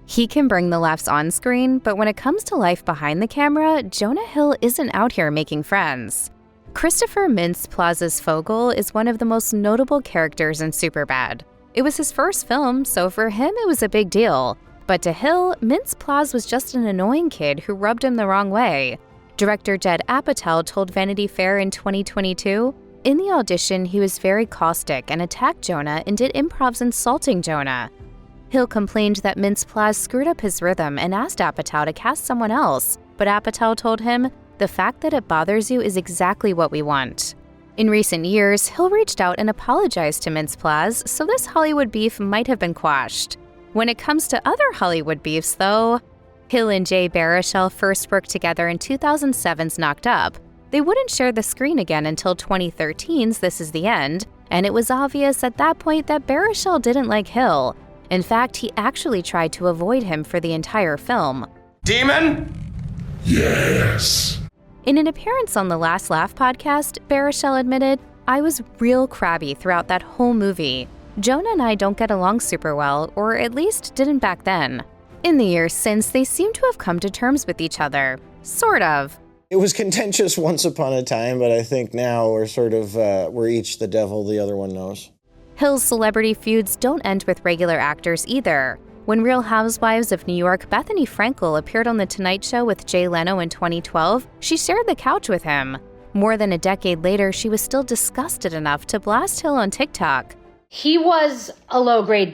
He can bring the laughs on screen, but when it comes to life behind the camera, Jonah Hill isn't out here making friends. Christopher Mintz-Plaza's Fogel is one of the most notable characters in Superbad. It was his first film, so for him it was a big deal. But to Hill, Mintz-Plaz was just an annoying kid who rubbed him the wrong way. Director Judd Apatow told Vanity Fair in 2022, in the audition he was very caustic and attacked Jonah and did improvs insulting Jonah. Hill complained that Mintz-Plaz screwed up his rhythm and asked Apatow to cast someone else, but Apatow told him, "The fact that it bothers you is exactly what we want." In recent years, Hill reached out and apologized to Mintz-Plaz, so this Hollywood beef might have been quashed. When it comes to other Hollywood beefs, though, Hill and Jay Baruchel first worked together in 2007's Knocked Up. They wouldn't share the screen again until 2013's This Is the End, and it was obvious at that point that Baruchel didn't like Hill. In fact, he actually tried to avoid him for the entire film. Demon? Yes. In an appearance on the Last Laugh podcast, Baruchel admitted, "I was real crabby throughout that whole movie. Jonah and I don't get along super well, or at least didn't back then." In the years since, they seem to have come to terms with each other. Sort of. It was contentious once upon a time, but I think now we're we're each the devil the other one knows. Hill's celebrity feuds don't end with regular actors either. When Real Housewives of New York Bethenny Frankel appeared on The Tonight Show with Jay Leno in 2012, she shared the couch with him. More than a decade later, she was still disgusted enough to blast Hill on TikTok. He was a low-grade.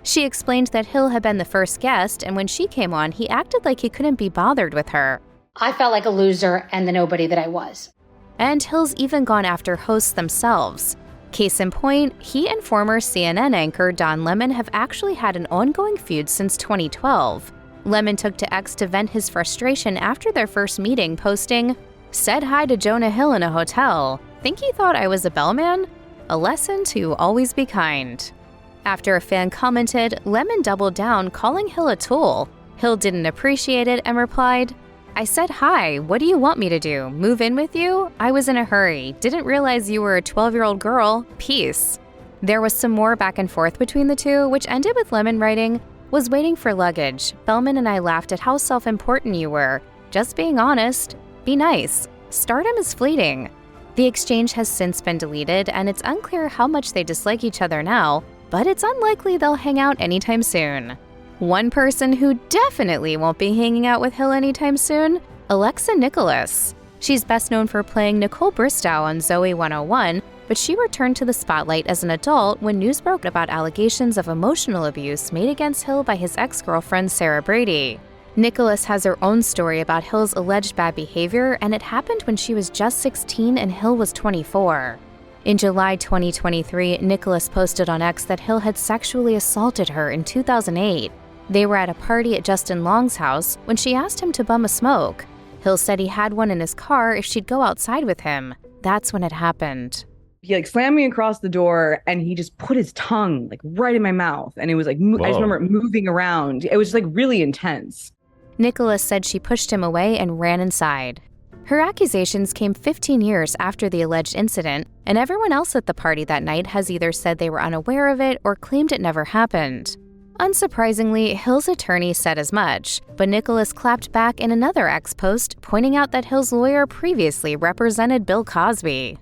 She explained that Hill had been the first guest, and when she came on, he acted like he couldn't be bothered with her. I felt like a loser and the nobody that I was. And Hill's even gone after hosts themselves. Case in point, he and former CNN anchor Don Lemon have actually had an ongoing feud since 2012. Lemon took to X to vent his frustration after their first meeting, posting, "Said hi to Jonah Hill in a hotel. Think he thought I was a bellman? A lesson to always be kind." After a fan commented, Lemon doubled down, calling Hill a tool. Hill didn't appreciate it and replied, "I said hi, what do you want me to do? Move in with you? I was in a hurry. Didn't realize you were a 12-year-old girl. Peace." There was some more back and forth between the two, which ended with Lemon writing, "Was waiting for luggage. Bellman and I laughed at how self-important you were. Just being honest. Be nice. Stardom is fleeting." The exchange has since been deleted, and it's unclear how much they dislike each other now, but it's unlikely they'll hang out anytime soon. One person who definitely won't be hanging out with Hill anytime soon, Alexa Nikolas. She's best known for playing Nicole Bristow on Zoe 101, but she returned to the spotlight as an adult when news broke about allegations of emotional abuse made against Hill by his ex-girlfriend Sarah Brady. Nikolas has her own story about Hill's alleged bad behavior, and it happened when she was just 16 and Hill was 24. In July 2023, Nikolas posted on X that Hill had sexually assaulted her in 2008. They were at a party at Justin Long's house when she asked him to bum a smoke. Hill said he had one in his car if she'd go outside with him. That's when it happened. He slammed me across the door and he just put his tongue right in my mouth. And it was I just remember it moving around. It was just really intense. Nikolas said she pushed him away and ran inside. Her accusations came 15 years after the alleged incident, and everyone else at the party that night has either said they were unaware of it or claimed it never happened. Unsurprisingly, Hill's attorney said as much, but Nikolas clapped back in another X post, pointing out that Hill's lawyer previously represented Bill Cosby.